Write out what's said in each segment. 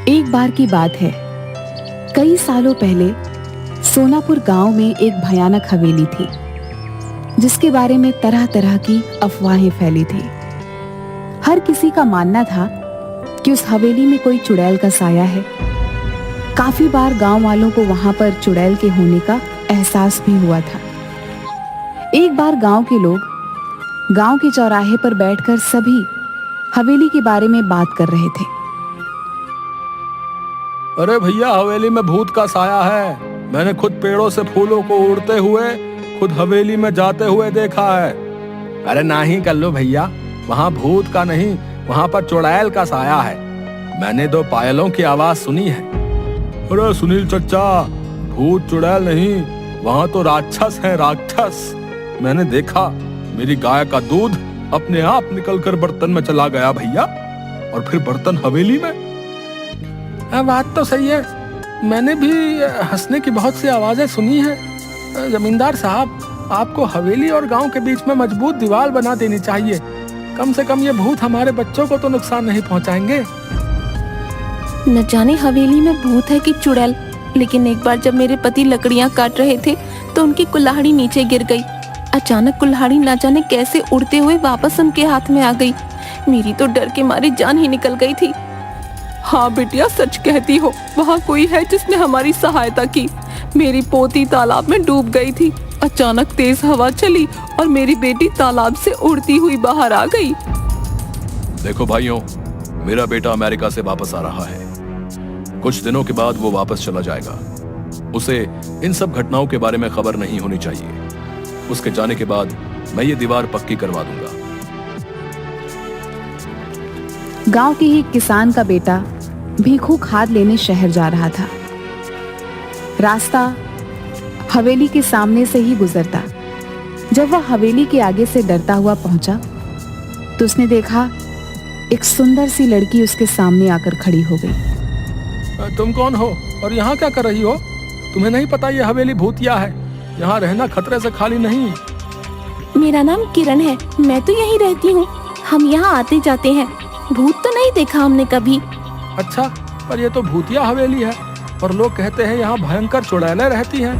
एक बार की बात है, कई सालों पहले सोनापुर गांव में एक भयानक हवेली थी, जिसके बारे में तरह तरह की अफवाहें फैली थी। हर किसी का मानना था कि उस हवेली में कोई चुड़ैल का साया है। काफी बार गांव वालों को वहां पर चुड़ैल के होने का एहसास भी हुआ था। एक बार गांव के लोग गांव के चौराहे पर बैठकर सभी हवेली के बारे में बात कर रहे थे। अरे भैया, हवेली में भूत का साया है। मैंने खुद पेड़ों से फूलों को उड़ते हुए खुद हवेली में जाते हुए देखा है। अरे नहीं कर लो भैया, वहाँ भूत का नहीं, वहाँ पर चुड़ैल का साया है। मैंने 2 पायलों की आवाज सुनी है। अरे सुनील चचा, भूत चुड़ैल नहीं, वहाँ तो राक्षस है, राक्षस। मैंने देखा, मेरी गाय का दूध अपने आप निकलकर बर्तन में चला गया भैया, और फिर बर्तन हवेली में। बात तो सही है, मैंने भी हंसने की बहुत सी आवाजें सुनी हैं। जमींदार साहब, आपको हवेली और गांव के बीच में मजबूत दीवार बना देनी चाहिए। कम से कम ये भूत हमारे बच्चों को तो नुकसान नहीं पहुंचाएंगे। न जाने हवेली में भूत है कि चुड़ैल, लेकिन एक बार जब मेरे पति लकड़ियां काट रहे थे तो उनकी कुल्हाड़ी नीचे गिर गई। अचानक कुल्हाड़ी न जाने कैसे उड़ते हुए वापस उनके हाथ में आ गई। मेरी तो डर के मारे जान ही निकल गई थी। हाँ बिटिया, सच कहती हो, वहाँ कोई है जिसने हमारी सहायता की। मेरी पोती तालाब में डूब गई थी। अचानक तेज हवा चली और मेरी बेटी तालाब से उड़ती हुई बाहर आ गई। देखो भाइयों, मेरा बेटा अमेरिका से वापस आ रहा है। कुछ दिनों के बाद वो वापस चला जाएगा। उसे इन सब घटनाओं के बारे में खबर नहीं होनी चाहिए। उसके जाने के बाद मैं ये दीवार पक्की करवा दूंगा। गांव के ही किसान का बेटा भीखू खाद लेने शहर जा रहा था। रास्ता हवेली के सामने से ही गुजरता। जब वह हवेली के आगे से डरता हुआ पहुंचा तो उसने देखा एक सुंदर सी लड़की उसके सामने आकर खड़ी हो गई। तुम कौन हो और यहाँ क्या कर रही हो? तुम्हें नहीं पता ये हवेली भूतिया है, यहाँ रहना खतरे से खाली नहीं। मेरा नाम किरण है, मैं तो यहीं रहती हूँ। हम यहाँ आते जाते हैं, भूत तो नहीं देखा हमने कभी। अच्छा, पर ये तो भूतिया हवेली है और लोग कहते हैं यहाँ भयंकर चुड़ैलें रहती हैं।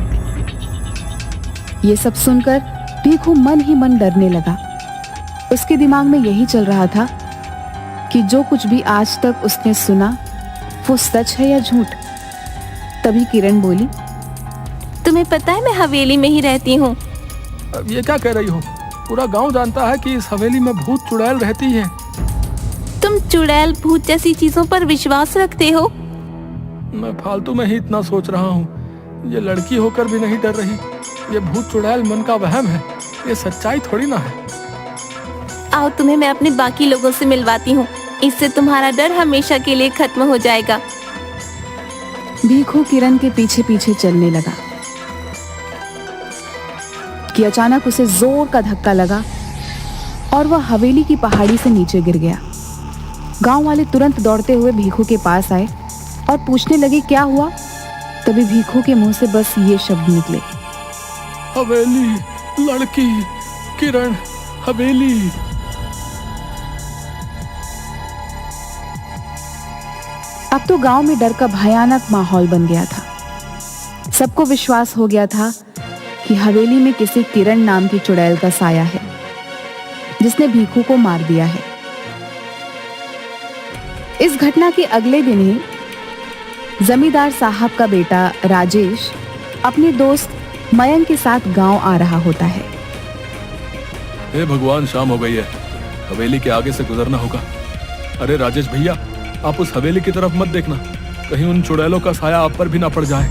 ये सब सुनकर भीखू मन ही मन डरने लगा। उसके दिमाग में यही चल रहा था कि जो कुछ भी आज तक उसने सुना वो सच है या झूठ। तभी किरण बोली, तुम्हें पता है मैं हवेली में ही रहती हूँ। अब ये क्या कह रही हो? पूरा गांव जानता है कि इस हवेली में भूत चुड़ैल रहती है। तुम चुड़ैल भूत जैसी चीजों पर विश्वास रखते हो? मैं फालतू में ही इतना सोच रहा हूँ। ये लड़की होकर भी नहीं डर रही। ये भूत चुड़ैल मन का वहम है, ये सच्चाई थोड़ी ना है। आओ, तुम्हें मैं अपने बाकी लोगों से मिलवाती हूँ, इससे तुम्हारा डर हमेशा के लिए खत्म हो जाएगा। भीखू किरण के पीछे पीछे चलने लगा कि अचानक उसे जोर का धक्का लगा और वह हवेली की पहाड़ी से नीचे गिर गया। गांव वाले तुरंत दौड़ते हुए भीखू के पास आए और पूछने लगे क्या हुआ। तभी भीखू के मुंह से बस ये शब्द निकले, हवेली, लड़की, किरण, हवेली। अब तो गांव में डर का भयानक माहौल बन गया था। सबको विश्वास हो गया था कि हवेली में किसी किरण नाम की चुड़ैल का साया है, जिसने भीखू को मार दिया है। इस घटना के अगले दिन ही जमींदार साहब का बेटा राजेश अपने दोस्त मयंक के साथ गांव आ रहा होता है। हे भगवान, शाम हो गई है, हवेली के आगे से गुजरना होगा। अरे राजेश भैया, आप उस हवेली की तरफ मत देखना, कहीं उन चुड़ैलों का साया आप पर भी ना पड़ जाए।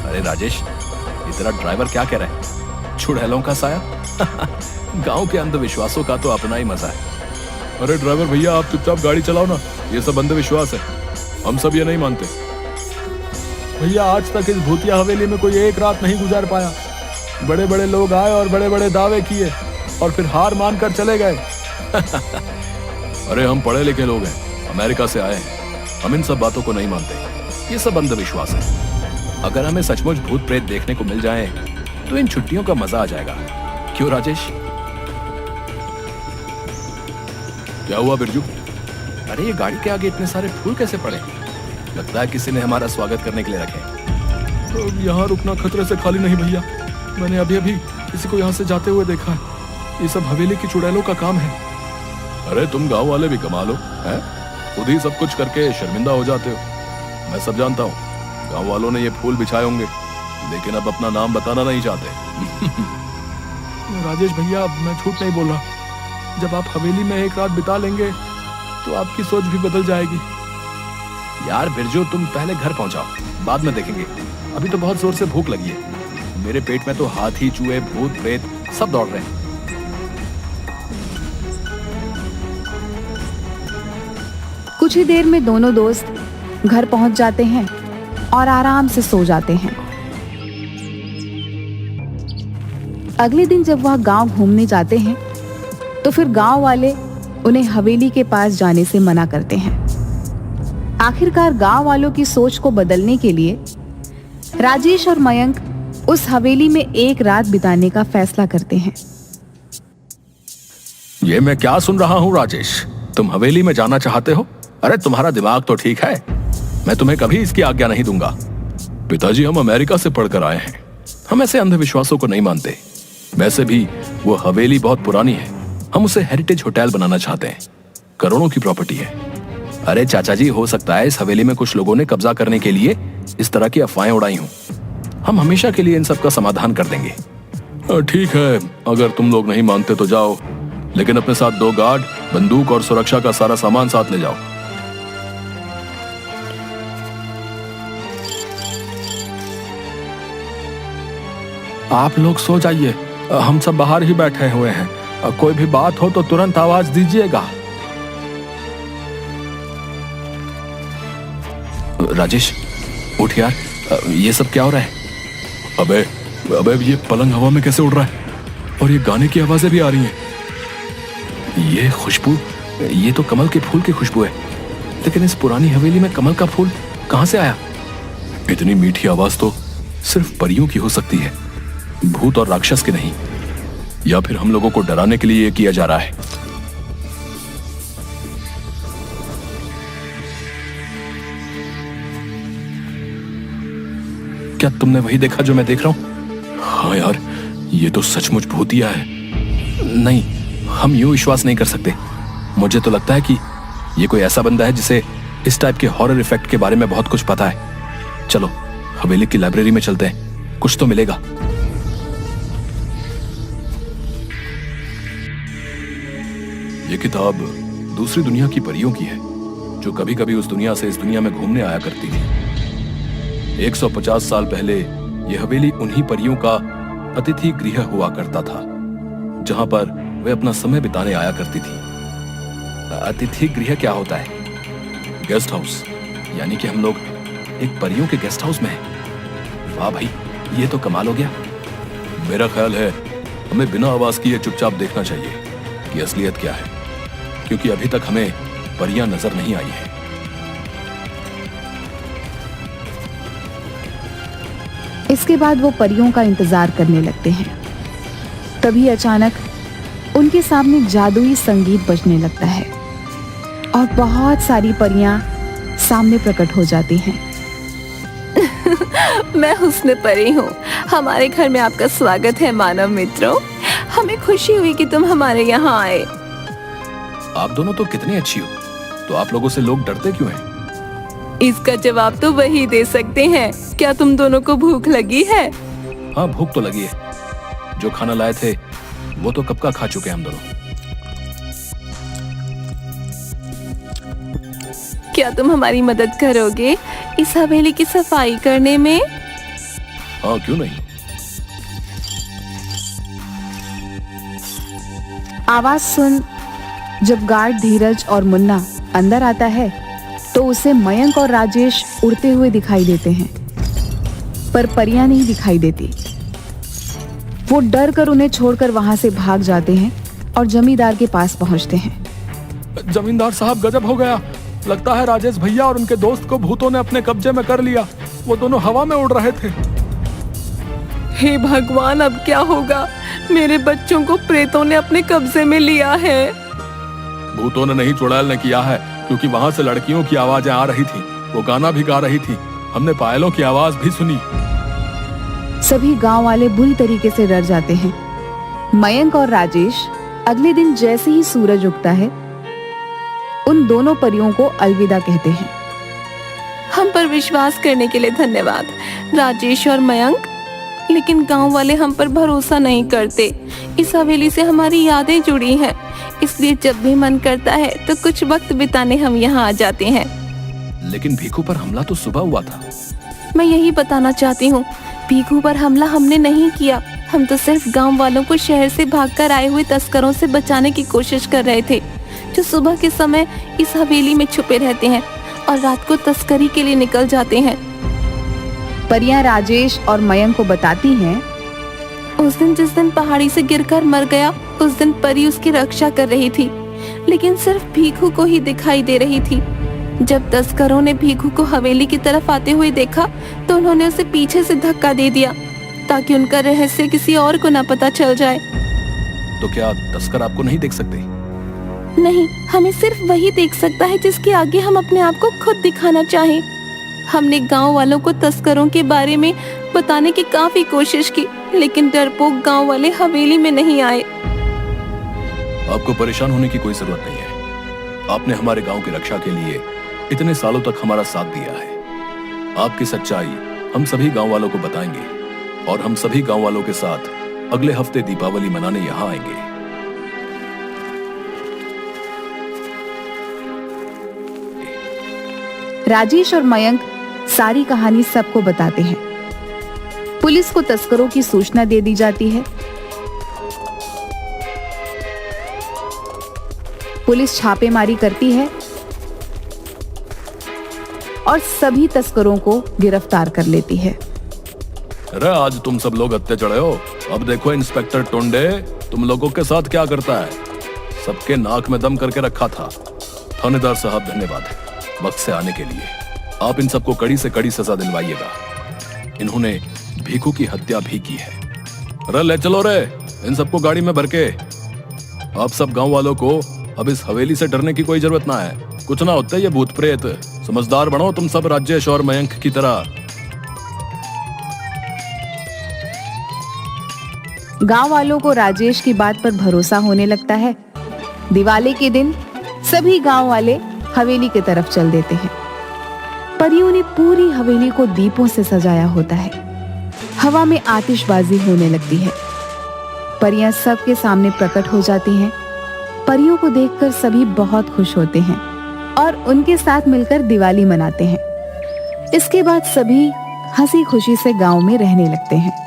अरे राजेश, ये तेरा ड्राइवर क्या कह रहा है? चुड़ैलों का साया? गांव के अंधविश्वासों का तो अपना ही मजा है। अरे ड्राइवर भैया, आप चुपचाप गाड़ी चलाओ ना, ये सब अंधविश्वास है, हम सब ये नहीं मानते। भैया, आज तक इस भूतिया हवेली में कोई एक रात नहीं गुजार पाया। बड़े बड़े लोग आए और बड़े बड़े दावे किए और फिर हार मानकर चले गए। अरे हम पढ़े लिखे लोग हैं, अमेरिका से आए हैं, हम इन सब बातों को नहीं मानते। ये सब अंधविश्वास है। अगर हमें सचमुच भूत प्रेत देखने को मिल जाए तो इन छुट्टियों का मजा आ जाएगा। क्यों राजेश? क्या हुआ बिरजू? अरे ये गाड़ी के आगे इतने सारे फूल कैसे पड़े? लगता है किसी ने हमारा स्वागत करने के लिए रखे। तो यहाँ रुकना खतरे से खाली नहीं भैया। मैंने अभी अभी किसी को यहाँ से जाते हुए देखा है। ये सब हवेली की चुड़ैलों का काम है। अरे तुम गांव वाले भी कमाल हो, हैं? खुद ही सब कुछ करके शर्मिंदा हो जाते हो। मैं सब जानता हूँ, गांव वालों ने ये फूल बिछाए होंगे, लेकिन अब अपना नाम बताना नहीं चाहते। राजेश भैया, मैं झूठ नहीं बोल रहा। जब आप हवेली में एक रात बिता लेंगे तो आपकी सोच भी बदल जाएगी। यार बिरजू, तुम पहले घर पहुंचाओ, बाद में देखेंगे। अभी तो बहुत जोर से भूख लगी है। मेरे पेट में तो हाथी, चूहे, भूत, प्रेत सब दौड़ रहे हैं। कुछ ही देर में दोनों दोस्त घर पहुंच जाते हैं और आराम से सो जाते हैं। अगले दिन जब वह गांव घूमने जाते हैं तो फिर गांव वाले उन्हें हवेली के पास जाने से मना करते हैं। आखिरकार गांव वालों की सोच को बदलने के लिए राजेश और मयंक उस हवेली में एक रात बिताने का फैसला करते हैं। ये मैं क्या सुन रहा हूँ राजेश? तुम हवेली में जाना चाहते हो? अरे तुम्हारा दिमाग तो ठीक है। मैं तुम्हें कभी इसकी आज्ञा नहीं दूंगा। पिताजी, हम अमेरिका से पढ़कर आए हैं। हम ऐसे अंधविश्वासों को नहीं मानते। वैसे भी वो हवेली बहुत पुरानी है। हम उसे हेरिटेज होटल बनाना चाहते हैं। करोड़ों की प्रॉपर्टी है। अरे चाचा जी, हो सकता है इस हवेली में कुछ लोगों ने कब्जा करने के लिए इस तरह की अफवाहें उड़ाई हों। हम हमेशा के लिए इन सब का समाधान कर देंगे। ठीक है, अगर तुम लोग नहीं मानते तो जाओ, लेकिन अपने साथ 2 गार्ड, बंदूक और सुरक्षा का सारा सामान साथ ले जाओ। आप लोग सो जाइए, हम सब बाहर ही बैठे हुए हैं। कोई भी बात हो तो तुरंत आवाज दीजिएगा। राजेश, उठ यार, ये सब क्या हो रहा है? अबे ये पलंग हवा में कैसे उड़ रहा है? और ये गाने की आवाजें भी आ रही हैं। ये खुशबू, ये तो कमल के फूल की खुशबू है। लेकिन इस पुरानी हवेली में कमल का फूल कहां से आया? इतनी मीठी आवाज तो सिर्फ परियों की हो सकती है, भूत और राक्षस की नहीं। या फिर हम लोगों को डराने के लिए ये किया जा रहा है। क्या तुमने वही देखा जो मैं देख रहा हूं? हाँ यार, ये तो सचमुच भूतिया है। नहीं, हम यूं विश्वास नहीं कर सकते। मुझे तो लगता है कि ये कोई ऐसा बंदा है जिसे इस टाइप के हॉरर इफेक्ट के बारे में बहुत कुछ पता है। चलो हवेली की लाइब्रेरी में चलते हैं, कुछ तो मिलेगा। ये किताब दूसरी दुनिया की परियों की है, जो कभी कभी उस दुनिया से इस दुनिया में घूमने आया करती थी। 150 साल पहले यह हवेली उन्हीं परियों का अतिथि गृह हुआ करता था, जहां पर वे अपना समय बिताने आया करती थी। अतिथि गृह क्या होता है? Guest house. यानी कि हम लोग एक परियों के गेस्ट हाउस में हैं। वाह भाई, ये तो कमाल हो गया। मेरा ख्याल है हमें बिना आवाज किए चुपचाप देखना चाहिए कि असलियत क्या है, क्योंकि अभी तक हमें परियां नजर नहीं आई हैं। इसके बाद वो परियों का इंतजार करने लगते हैं। तभी अचानक उनके सामने जादुई संगीत बजने लगता है और बहुत सारी परियां सामने प्रकट हो जाती हैं। मैं हुस्न परी हूँ। हमारे घर में आपका स्वागत है मानव मित्रों। हमें खुशी हुई कि तुम हमारे यहाँ आए। आप दोनों तो कितनी अच्छी हो, तो आप लोगों से लोग डरते क्यों हैं? इसका जवाब तो वही दे सकते हैं। क्या तुम दोनों को भूख लगी है? हाँ, भूख तो लगी है। जो खाना लाए थे वो तो कब का खा चुके हैं हम दोनों। क्या तुम हमारी मदद करोगे इस हवेली की सफाई करने में? हाँ, क्यों नहीं। आवाज सुन जब गार्ड धीरज और मुन्ना अंदर आता है तो उसे मयंक और राजेश उड़ते हुए दिखाई देते हैं, पर परियां नहीं दिखाई देती। वो डर कर उन्हें छोड़कर वहां से भाग जाते हैं और जमींदार के पास पहुंचते हैं। जमींदार साहब, गजब हो गया। लगता है राजेश भैया और उनके दोस्त को भूतों ने अपने कब्जे में कर लिया। वो दोनों हवा में उड़ रहे थे। हे भगवान, अब क्या होगा? मेरे बच्चों को प्रेतों ने अपने कब्जे में लिया है। भूतों ने नहीं, चुड़ैल ने किया है। क्योंकि वहां से लड़कियों की आवाजें आ रही थी, वो गाना भी गा रही थी, हमने पायलों की आवाज भी सुनी। सभी गांव वाले बुरी तरीके से डर जाते हैं। मयंक और राजेश अगले दिन जैसे ही सूरज उगता है, उन दोनों परियों को अलविदा कहते हैं। हम पर विश्वास करने के लिए धन्यवाद राजेश और मयंक, लेकिन गांव वाले हम पर भरोसा नहीं करते। इस हवेली से हमारी यादें जुड़ी हैं, इसलिए जब भी मन करता है तो कुछ वक्त बिताने हम यहाँ आ जाते हैं। लेकिन भीखू पर हमला तो सुबह हुआ था। मैं यही बताना चाहती हूँ, भीखू पर हमला हमने नहीं किया। हम तो सिर्फ गांव वालों को शहर से भागकर आए हुए तस्करों से बचाने की कोशिश कर रहे थे, जो सुबह के समय इस हवेली में छुपे रहते हैं और रात को तस्करी के लिए निकल जाते हैं। परियां राजेश और मयंक को बताती हैं, उस दिन जिस दिन पहाड़ी से गिरकर मर गया, उस दिन परी उसकी रक्षा कर रही थी, लेकिन सिर्फ भीखू को ही दिखाई दे रही थी। जब तस्करों ने भीखू को हवेली की तरफ आते हुए देखा तो उन्होंने उसे पीछे से धक्का दे दिया ताकि उनका रहस्य किसी और को न पता चल जाए। तो क्या तस्कर आपको नहीं देख सकते? नहीं, हमें सिर्फ वही देख सकता है जिसके आगे हम अपने आप को खुद दिखाना चाहें। हमने गांव वालों को तस्करों के बारे में बताने की काफी कोशिश की, लेकिन डरपोक गांव वाले हवेली में नहीं आए। आपको परेशान होने की कोई जरूरत नहीं है। आपने हमारे गांव की रक्षा के लिए इतने सालों तक हमारा साथ दिया है। आपकी सच्चाई हम सभी गांव वालों को बताएंगे और हम सभी गांव वालों के साथ अगले हफ्ते दीपावली मनाने यहाँ आएंगे। राजेश और मयंक सारी कहानी सबको बताते हैं। पुलिस को तस्करों की सूचना दे दी जाती है। पुलिस छापेमारी करती है और सभी तस्करों को गिरफ्तार कर लेती है। अरे आज तुम सब लोग हत्या चढ़े हो। अब देखो इंस्पेक्टर टोंडे तुम लोगों के साथ क्या करता है। सबके नाक में दम करके रखा था। थानेदार साहब धन्यवाद वक्त से आने के लिए। आप इन सबको कड़ी से कड़ी सजा दिलवाइएगा। इन्होंने भीखू की हत्या भी की है। अरे ले चलो रे इन सबको गाड़ी में भर के। आप सब गांव वालों को अब इस हवेली से डरने की कोई जरूरत ना है। कुछ ना होते ये भूत प्रेत। समझदार बनो तुम सब राजेश और मयंक की तरह। गांव वालों को राजेश की बात पर भरोसा होने लगता है। दिवाली के दिन सभी गांव वाले हवेली की तरफ चल देते हैं। परियों ने पूरी हवेली को दीपों से सजाया होता है। हवा में आतिशबाजी होने लगती है। परियां सबके सामने प्रकट हो जाती हैं। परियों को देखकर सभी बहुत खुश होते हैं और उनके साथ मिलकर दिवाली मनाते हैं। इसके बाद सभी हंसी खुशी से गांव में रहने लगते हैं।